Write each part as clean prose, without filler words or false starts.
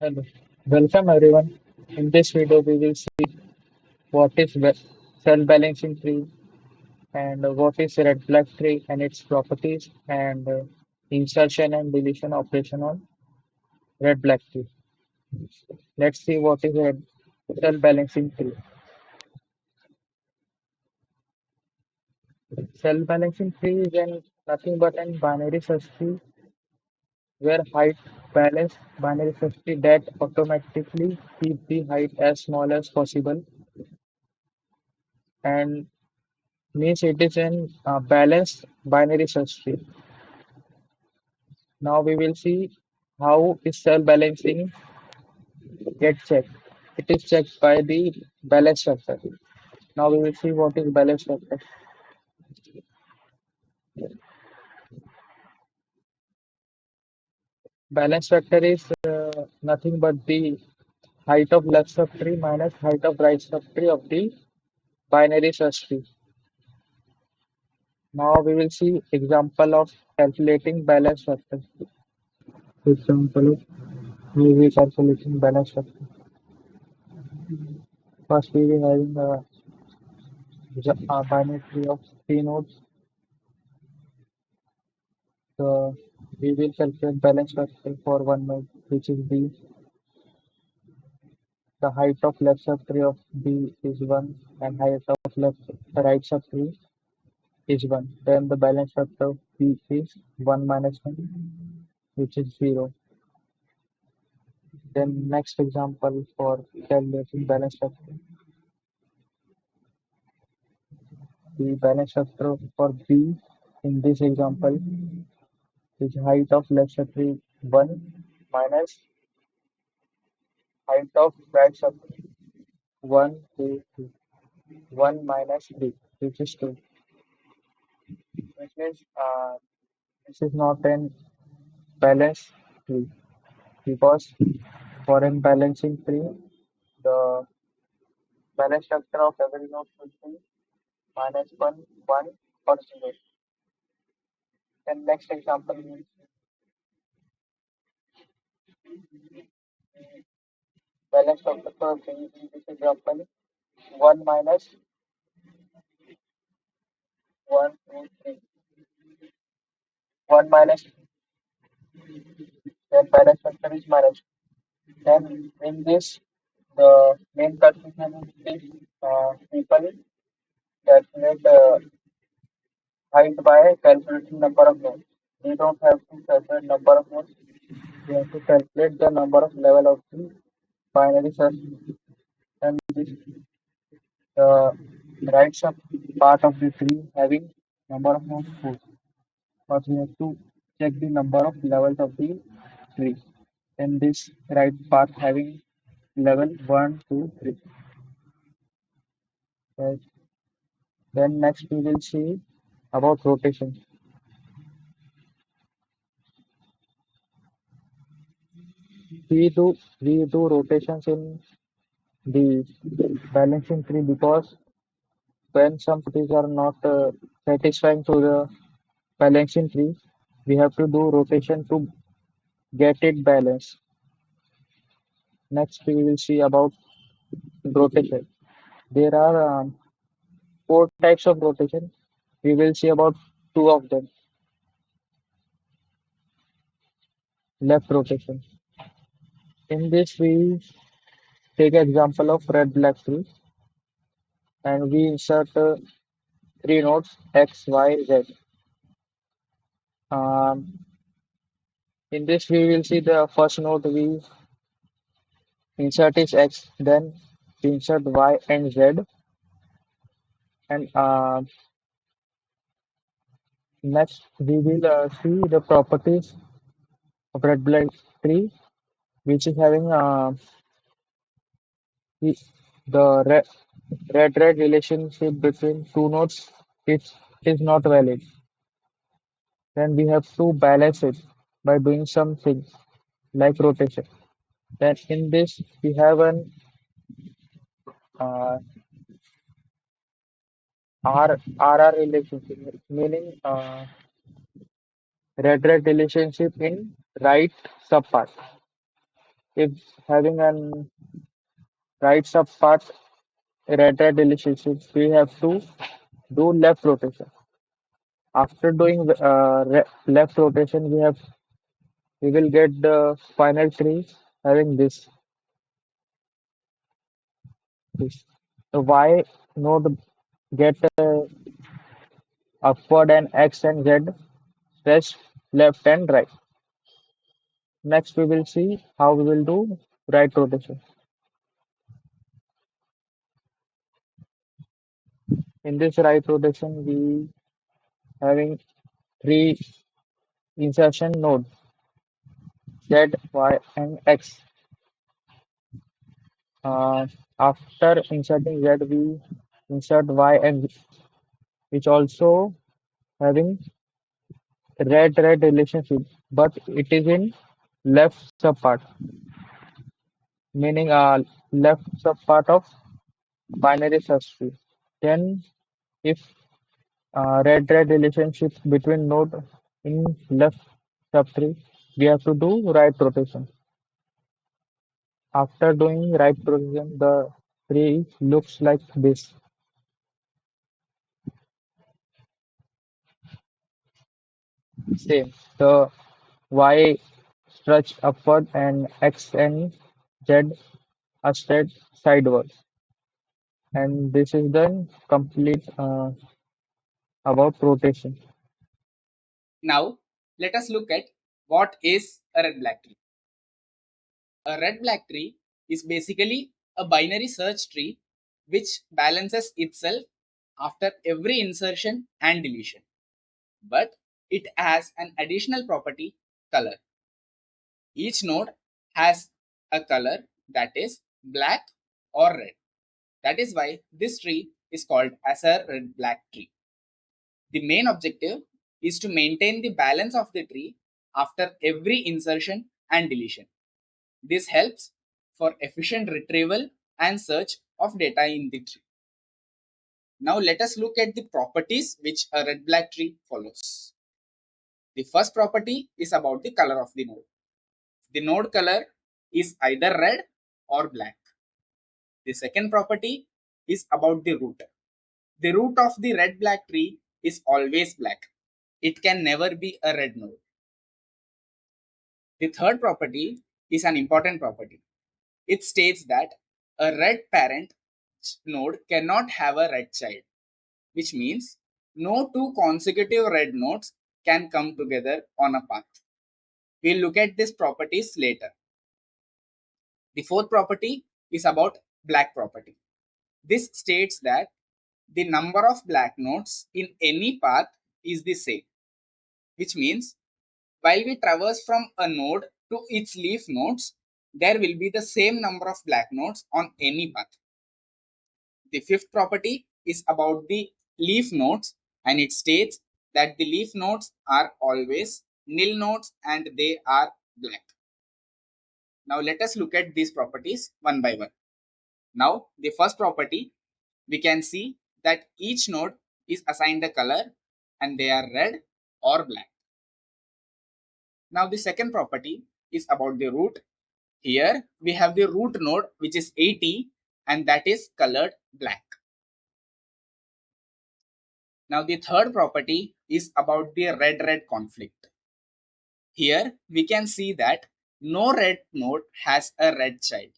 Hello. Welcome everyone. In this video, we will see what is cell balancing tree and what is red black tree and its properties and insertion and deletion operation on red black tree. Let's see what is a cell balancing tree. Cell balancing tree is nothing but an binary search tree where height balance binary search tree that automatically keep the height as small as possible and means it is an balanced binary search tree. Now we will see how is cell balancing get checked. It is checked by the balance factor. Now we will see what is balance factor. Balance factor is nothing but the height of left subtree minus height of right subtree of the binary search tree. Now we will see example of calculating balance factor. Example of how we calculating balance factor. First we will having a binary tree of three nodes. So we will calculate balance factor for one node, which is B. The height of left subtree of B is 1 and height of right subtree is 1. Then the balance factor of B is 1 minus 1, which is 0. Then next example for calculating balance factor. The balance factor for B in this example is height of left subtree 1 minus height of right subtree 1, 2, 2. 1 minus 3, which is 2. Which means this is not an balanced tree because for an balancing tree, the balance factor of every node should be minus 1, 1 or 0. Then next example is balance factor for tree in this example 1 minus 1, 2, 3. 1 minus then balance factor is minus. Then in this the main confusion is people calculate height by calculating number of nodes. We don't have to calculate number of nodes. We have to calculate the number of level of the binary search and this the right sub part of the tree having number of nodes 4. But we have to check the number of levels of the tree. And this right part having level 1, 2, 3. Right. Then next we will see about rotation. We do rotations in the balancing tree because when some properties are not satisfying to the balancing tree, we have to do rotation to get it balanced. Next, we will see about rotation. There are four types of rotation. We will see about two of them. Left rotation. In this, we take example of red black tree and we insert three nodes X, Y, Z. Um, in this, we will see the first node we insert is X, then we insert Y and Z, and next we will see the properties of red black tree, which is having the the red relationship between two nodes. It is not valid. Then we have to balance it by doing something like rotation. Then in this we have an uh, RR relationship, meaning red relationship in right subpart. if having an right sub part red relationship, we have to do left rotation. After doing left rotation, we will get the final tree having this. The Y node get upward and X and Z stretch left and right. Next, we will see how we will do right rotation. In this right rotation, we having three insertion nodes Z, Y, and X. Uh, After inserting Z, we insert Y and which also having red relationship, but it is in left subpart, meaning left subpart of binary subtree. Then, if red relationship between node in left subtree, we have to do right rotation. After doing right rotation, the tree looks like this. Same. The Y stretch upward and X and Z are straight sideways. And this is then complete about rotation. Now, let us look at what is a red black tree. A red black tree is basically a binary search tree which balances itself after every insertion and deletion. But it has an additional property, color. Each node has a color that is black or red. That is why this tree is called as a red black tree. The main objective is to maintain the balance of the tree after every insertion and deletion. This helps for efficient retrieval and search of data in the tree. Now let us look at the properties which a red black tree follows. The first property is about the color of the node. The node color is either red or black. The second property is about the root. The root of the red black tree is always black. It can never be a red node. The third property is an important property. It states that a red parent node cannot have a red child, which means no two consecutive red nodes can come together on a path. We'll look at these properties later. The fourth property is about black property. This states that the number of black nodes in any path is the same, which means while we traverse from a node to its leaf nodes, there will be the same number of black nodes on any path. The fifth property is about the leaf nodes, and it states that the leaf nodes are always nil nodes and they are black. Now let us look at these properties one by one. Now the first property, we can see that each node is assigned a color and they are red or black. Now the second property is about the root. Here we have the root node which is 80 and that is colored black. Now the third property is about the red-red conflict. Here we can see that no red node has a red child.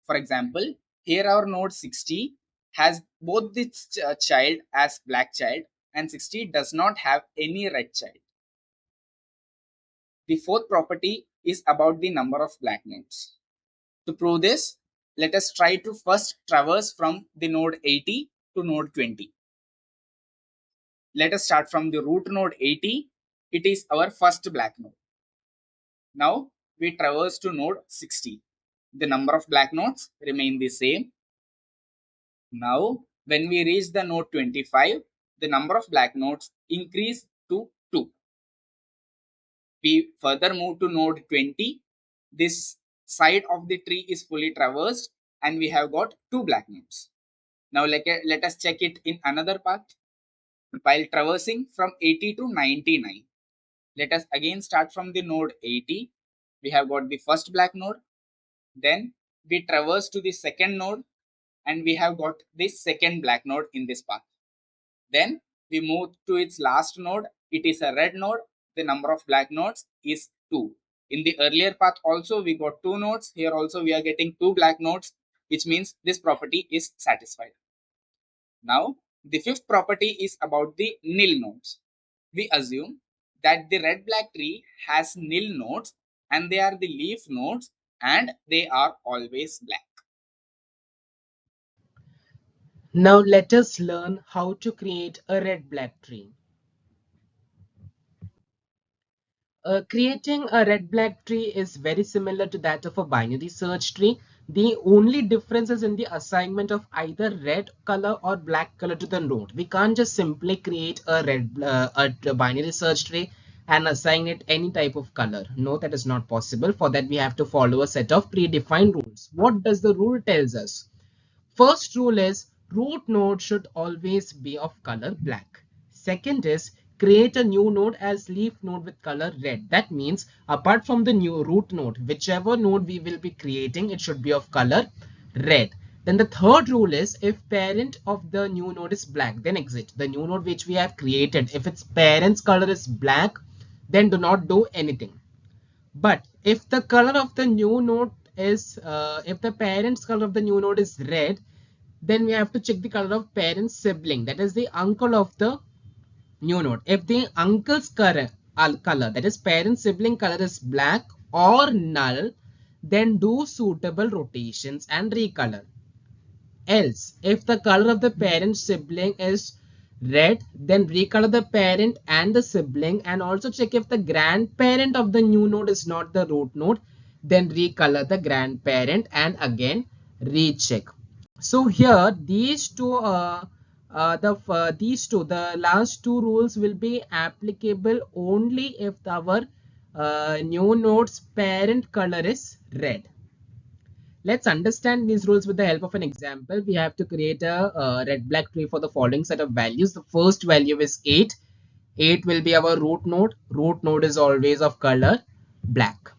For example, here our node 60 has both the child as black child and 60 does not have any red child. The fourth property is about the number of black nodes. To prove this, let us try to first traverse from the node 80 to node 20. Let us start from the root node 80. It is our first black node. Now we traverse to node 60. The number of black nodes remain the same. Now when we reach the node 25, the number of black nodes increase to 2. We further move to node 20. This side of the tree is fully traversed and we have got 2 black nodes. Now let us check it in another path. While traversing from 80 to 99, let us again start from the node 80. We have got the first black node. Then we traverse to the second node and we have got this second black node in this path. Then we move to its last node. It is a red node. The number of black nodes is 2. In the earlier path also we got 2 nodes. Here also we are getting 2 black nodes, which means this property is satisfied. Now the fifth property is about the nil nodes. We assume that the red black tree has nil nodes and they are the leaf nodes and they are always black. Now let us learn how to create a red-black tree. Creating a red-black tree is very similar to that of a binary search tree. The only difference is in the assignment of either red color or black color to the node. We can't just simply create a binary search tree and assign it any type of color. No, that is not possible. For that, we have to follow a set of predefined rules. What does the rule tells us? First rule is root node should always be of color black. Second is create a new node as leaf node with color red. That means apart from the new root node, whichever node we will be creating, it should be of color red. Then the third rule is if parent of the new node is black, then exit. The new node which we have created, if its parent's color is black, then do not do anything. But if the color of the new node is, if the parent's color of the new node is red, then we have to check the color of parent sibling, that is the uncle of the new node. If the uncle's color, that is parent sibling color is black or null, then do suitable rotations and recolor. Else, if the color of the parent sibling is red, then recolor the parent and the sibling, and also check if the grandparent of the new node is not the root node, then recolor the grandparent and again recheck. So here these two the last two rules will be applicable only if our new node's parent color is red. Let's understand these rules with the help of an example. We have to create a red-black tree for the following set of values. The first value is 8. 8 will be our root node. Root node is always of color black.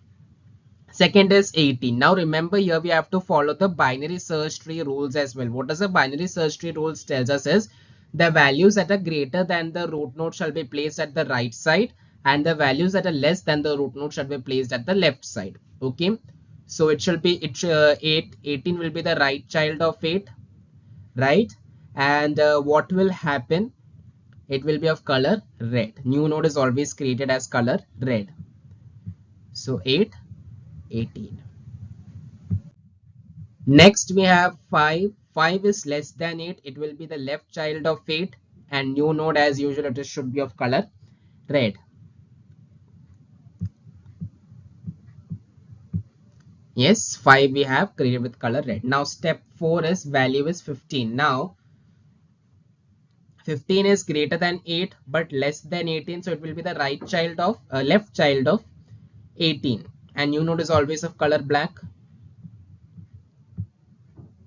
Second is 18. Now remember here we have to follow the binary search tree rules as well. What does the binary search tree rules tells us is the values that are greater than the root node shall be placed at the right side and the values that are less than the root node shall be placed at the left side. Okay. So it shall be 18 will be the right child of 8, right? And what will happen? It will be of color red. New node is always created as color red. So 8, 18. Next we have 5. 5 is less than 8. It will be the left child of 8 and new node as usual it should be of color red. Yes, 5 we have created with color red. Now step 4 is value is 15. Now 15 is greater than 8 but less than 18, so it will be the right child of left child of 18 and new node is always of color black.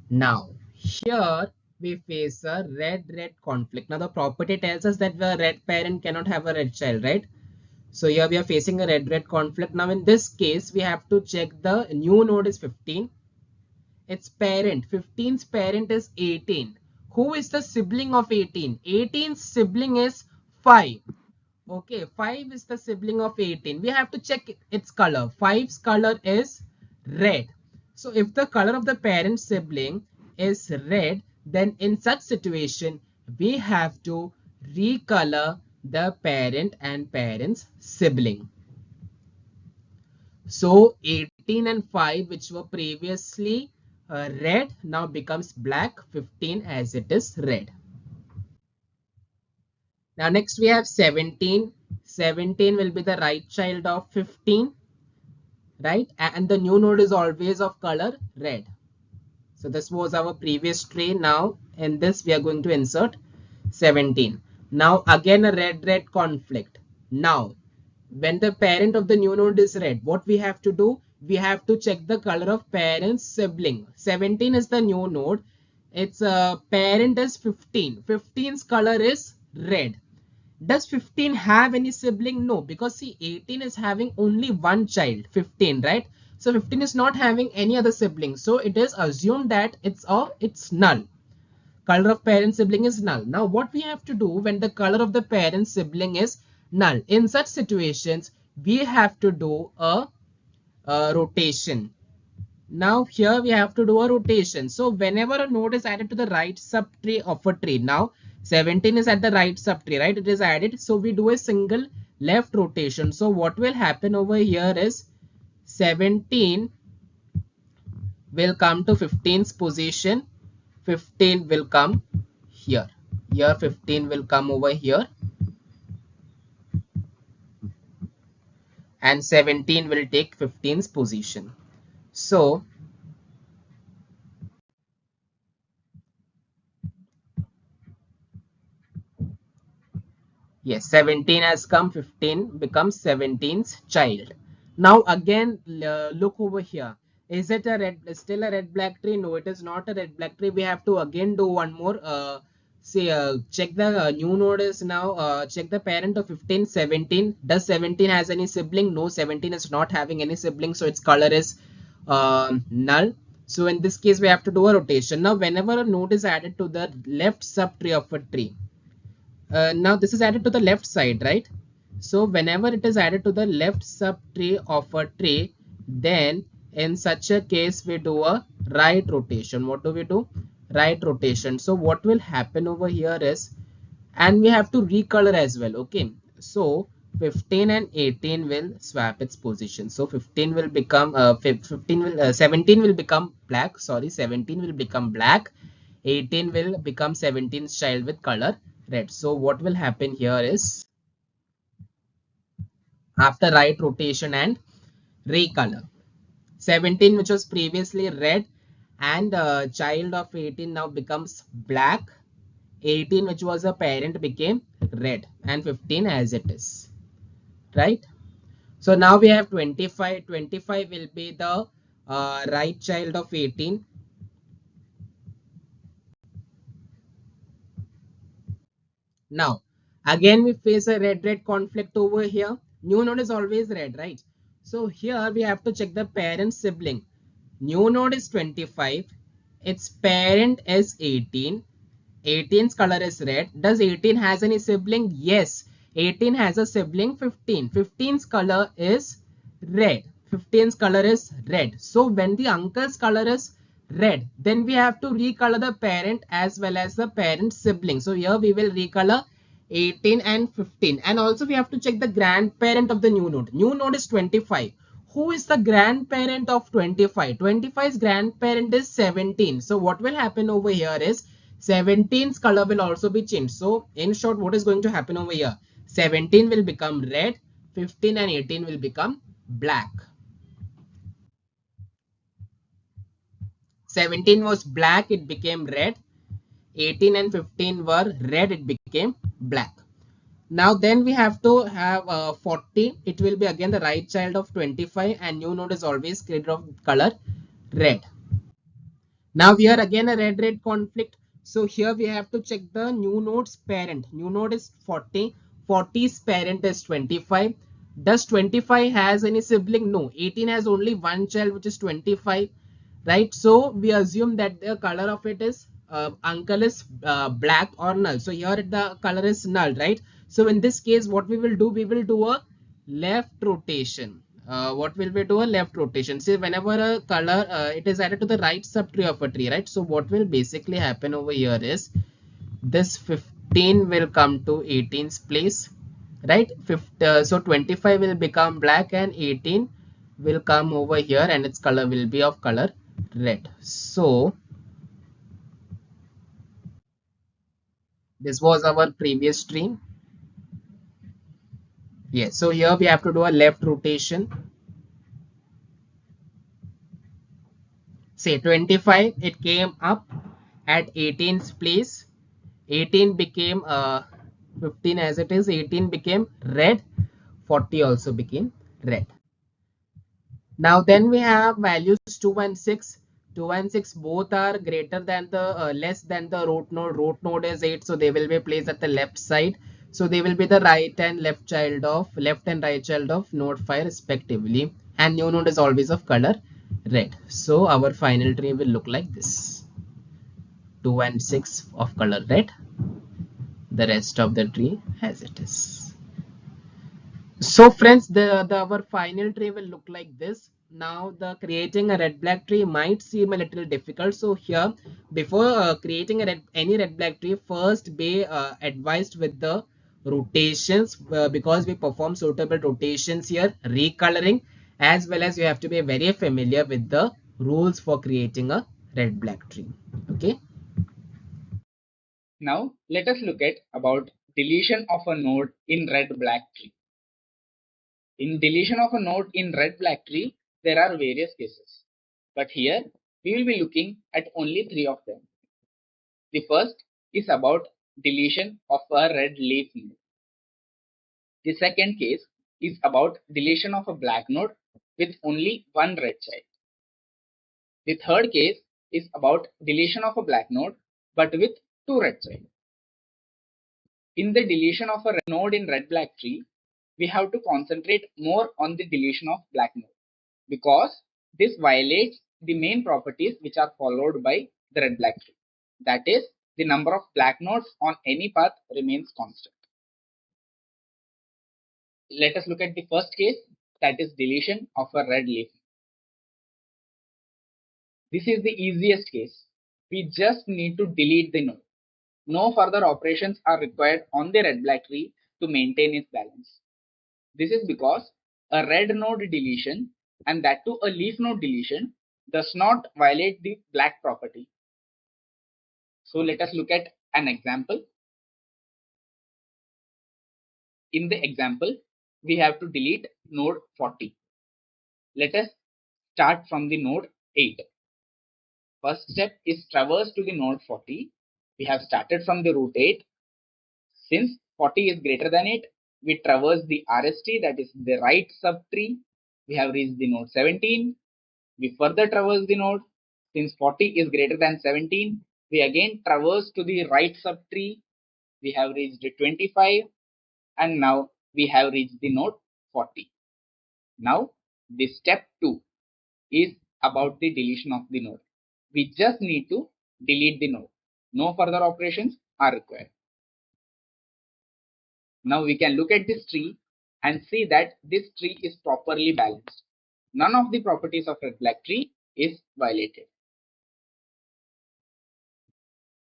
Now here we face a red conflict. Now the property tells us that the red parent cannot have a red child, right? So here we are facing a red conflict. Now in this case we have to check the new node is 15, its parent 15's parent is 18. Who is the sibling of 18? 18's sibling is 5. Okay, 5 is the sibling of 18. We have to check its color. 5's color is red. So if the color of the parent sibling is red, then in such situation we have to recolor the parent and parent's sibling. So 18 and 5 which were previously red now becomes black. 15 as it is red. Now next we have 17. 17 will be the right child of 15, right? And the new node is always of color red. So this was our previous tree. Now in this we are going to insert 17. Now again a red conflict. Now when the parent of the new node is red, what we have to do? We have to check the color of parent's sibling. 17 is the new node. Its parent is 15. 15's color is red. Does 15 have any sibling? No, because see 18 is having only one child, 15, right? So 15 is not having any other sibling. So it is assumed that it's null. Color of parent sibling is null. Now what we have to do when the color of the parent sibling is null? In such situations, we have to do a rotation. Now here we have to do a rotation. So whenever a node is added to the right subtree of a tree, now 17 is at the right subtree, right? It is added. So we do a single left rotation. So what will happen over here is 17 will come to 15's position. 15 will come here. Here 15 will come over here. And 17 will take 15's position. So yes, 17 has come, 15 becomes 17's child. Now again, look over here. Is it a still a red black tree? No, it is not a red black tree. We have to again do one more. Check the new node is now, check the parent of 15, 17. Does 17 has any sibling? No, 17 is not having any sibling. So its color is null. So in this case, we have to do a rotation. Now, whenever a node is added to the left subtree of a tree, now this is added to the left side, right? So whenever it is added to the left subtree of a tree, then in such a case we do a right rotation. What do we do? Right rotation. So what will happen over here is, and we have to recolor as well. Okay, so 15 and 18 will swap its position. So 15 will become 15 will 17 will become black. Sorry, 17 will become black. 18 will become 17's child with color red. So what will happen here is, after right rotation and recolor, 17 which was previously red and child of 18 now becomes black. 18 which was a parent became red, and 15 as it is, right? So now we have 25. 25 will be the right child of 18. Now again we face a red conflict over here. New node is always red, right? So here we have to check the parent sibling. New node is 25, its parent is 18. 18's color is red. Does 18 has any sibling? Yes, 18 has a sibling 15. 15's color is red. 15's color is red. So when the uncle's color is red, then we have to recolor the parent as well as the parent sibling. So here we will recolor 18 and 15, and also we have to check the grandparent of the new node. New node is 25. Who is the grandparent of 25? 25's grandparent is 17. So what will happen over here is 17's color will also be changed. So in short, what is going to happen over here? 17 will become red, 15 and 18 will become black. 17 was black, it became red. 18 and 15 were red, it became black. Now then we have to have 40. It will be again the right child of 25, and new node is always created of color red. Now here again a red conflict. So here we have to check the new node's parent. New node is 40. 40's parent is 25. Does 25 has any sibling? No. 18 has only one child, which is 25, right? So we assume that the color of it is uncle is black or null. So here the color is null, right? So in this case, what we will do? We will do a left rotation. What will we do? A left rotation. See, whenever a color it is added to the right subtree of a tree, right? So what will basically happen over here is, this 15 will come to 18's place, right? So 25 will become black and 18 will come over here, and its color will be of color red. So this was our previous tree. Yes, so here we have to do a left rotation. Say 25, it came up at 18's place. 18 became 15 as it is. 18 became red. 40 also became red. Now then we have values 2 and 6. 2 and 6 both are greater than the less than the root node. Root node is 8, so they will be placed at the left side. So they will be the right and left and right child of node 5 respectively. and new node is always of color red. So our final tree will look like this: 2 and 6 of color red, the rest of the tree as it is. So friends, the our final tree will look like this. Now the creating a red black tree might seem a little difficult. So here, before creating any red black tree, first be advised with the rotations, because we perform suitable rotations here, recoloring, as well as you have to be very familiar with the rules for creating a red black tree. Okay. Now let us look at about deletion of a node in red-black tree. In deletion of a node in red-black tree, there are various cases. But here we will be looking at only 3 of them. The first is about deletion of a red leaf node. The second case is about deletion of a black node with only one red child. The third case is about deletion of a black node but with two red child. In the deletion of a node in red-black tree, we have to concentrate more on the deletion of black node, because this violates the main properties which are followed by the red-black tree. That is, the number of black nodes on any path remains constant. Let us look at the first case, that is deletion of a red leaf. This is the easiest case. We just need to delete the node. No further operations are required on the red-black tree to maintain its balance. This is because a red node deletion, and that too a leaf node deletion, does not violate the black property. So let us look at an example. In the example, we have to delete node 40. Let us start from the node 8. First step is traverse to the node 40. We have started from the root 8. Since 40 is greater than 8, we traverse the RST, that is the right subtree. We have reached the node 17. We further traverse the node. Since 40 is greater than 17, we again traverse to the right subtree. We have reached 25, and now we have reached the node 40. Now the step 2 is about the deletion of the node. We just need to delete the node. No further operations are required. Now we can look at this tree and see that this tree is properly balanced. None of the properties of red-black tree is violated.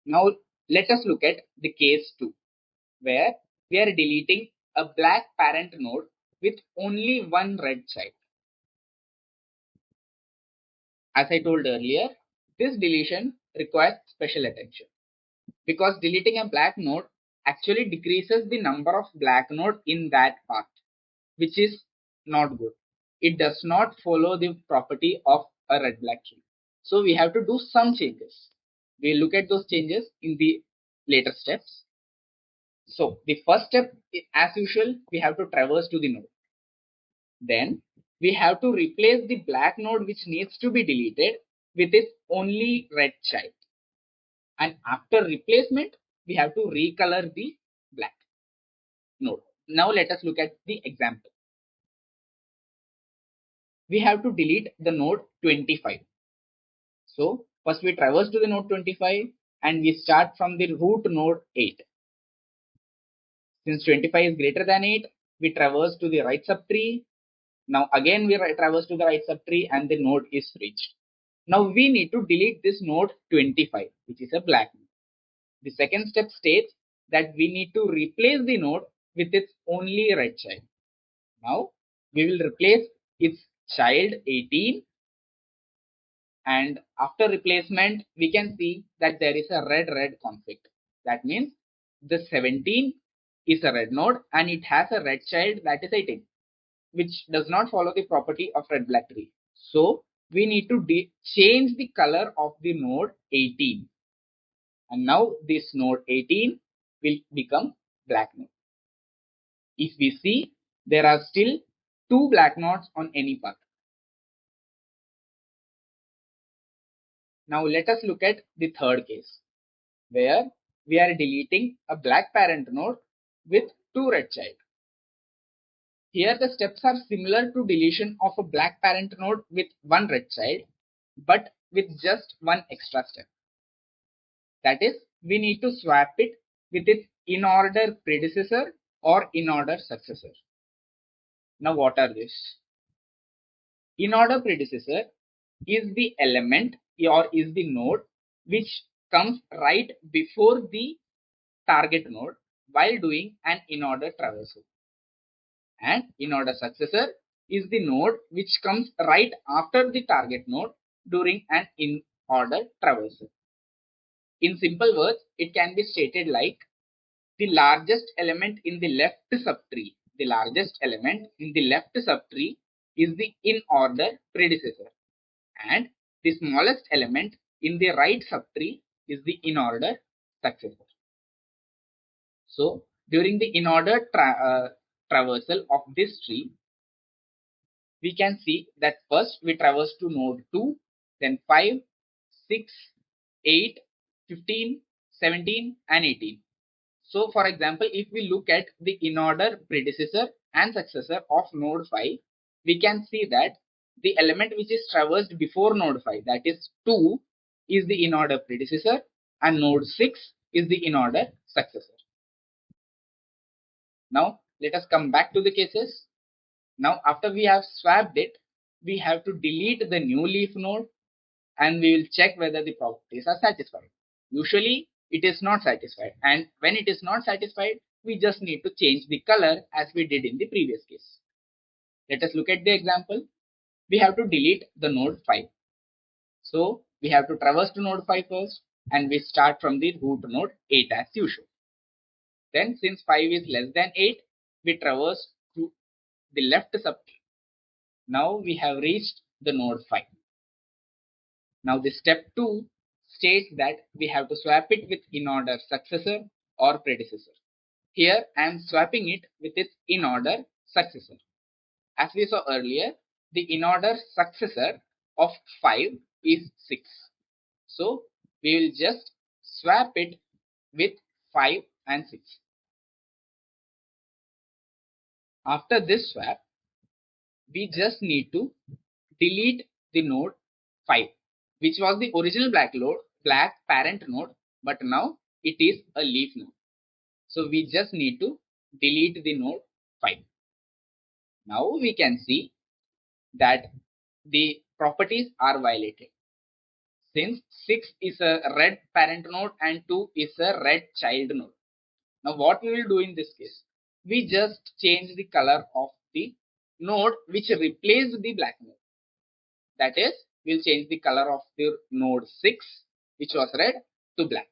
Now let us look at the case 2, where we are deleting a black parent node with only one red child. As I told earlier, this deletion requires special attention, because deleting a black node actually decreases the number of black nodes in that path, which is not good. It does not follow the property of a red-black tree. So we have to do some changes. We'll look at those changes in the later steps. So the first step, as usual, we have to traverse to the node. Then we have to replace the black node which needs to be deleted with its only red child. And after replacement, we have to recolor the black node. Now let us look at the example. We have to delete the node 25. So first we traverse to the node 25 and we start from the root node 8. Since 25 is greater than 8, we traverse to the right subtree. Now again we traverse to the right subtree and the node is reached. Now we need to delete this node 25, which is a black node. The second step states that we need to replace the node with its only red child. Now we will replace its child 18, and after replacement we can see that there is a red conflict. That means the 17 is a red node and it has a red child, that is 18, which does not follow the property of red-black tree. So we need to change the color of the node 18, and now this node 18 will become black node. If we see, there are still two black nodes on any path. Now let us look at the third case, where we are deleting a black parent node with two red child. Here the steps are similar to deletion of a black parent node with one red child, but with just one extra step. That is, we need to swap it with its in-order predecessor or in-order successor. Now what are these? In-order predecessor is the element or is the node which comes right before the target node while doing an in-order traversal. And in-order successor is the node which comes right after the target node during an in-order traversal. In simple words, it can be stated like the largest element in the left subtree. The largest element in the left subtree is the in-order predecessor, and the smallest element in the right subtree is the in-order successor. So during the in-order traversal of this tree, we can see that first we traverse to node 2, then 5, 6, 8, 15, 17 and 18. So for example, if we look at the in-order predecessor and successor of node 5, we can see that the element which is traversed before node 5, that is 2, is the in-order predecessor, and node 6 is the in-order successor. Now let us come back to the cases. Now after we have swapped it, we have to delete the new leaf node and we will check whether the properties are satisfied. Usually it is not satisfied, and when it is not satisfied, we just need to change the color as we did in the previous case. Let us look at the example. We have to delete the node 5. So we have to traverse to node 5 first, and we start from the root node 8 as usual. Then since 5 is less than 8, we traverse to the left subtree. Now we have reached the node 5. Now the step 2 states that we have to swap it with in-order successor or predecessor. Here I am swapping it with its in-order successor. As we saw earlier, the in-order successor of 5 is 6. So we will just swap it with 5 and 6. After this swap, we just need to delete the node 5, which was the original black parent node, but now it is a leaf node. So we just need to delete the node 5. Now we can see that the properties are violated, since 6 is a red parent node and 2 is a red child node. Now what we will do in this case? We just change the color of the node which replaced the black node. That is, we'll change the color of the node 6, which was red, to black.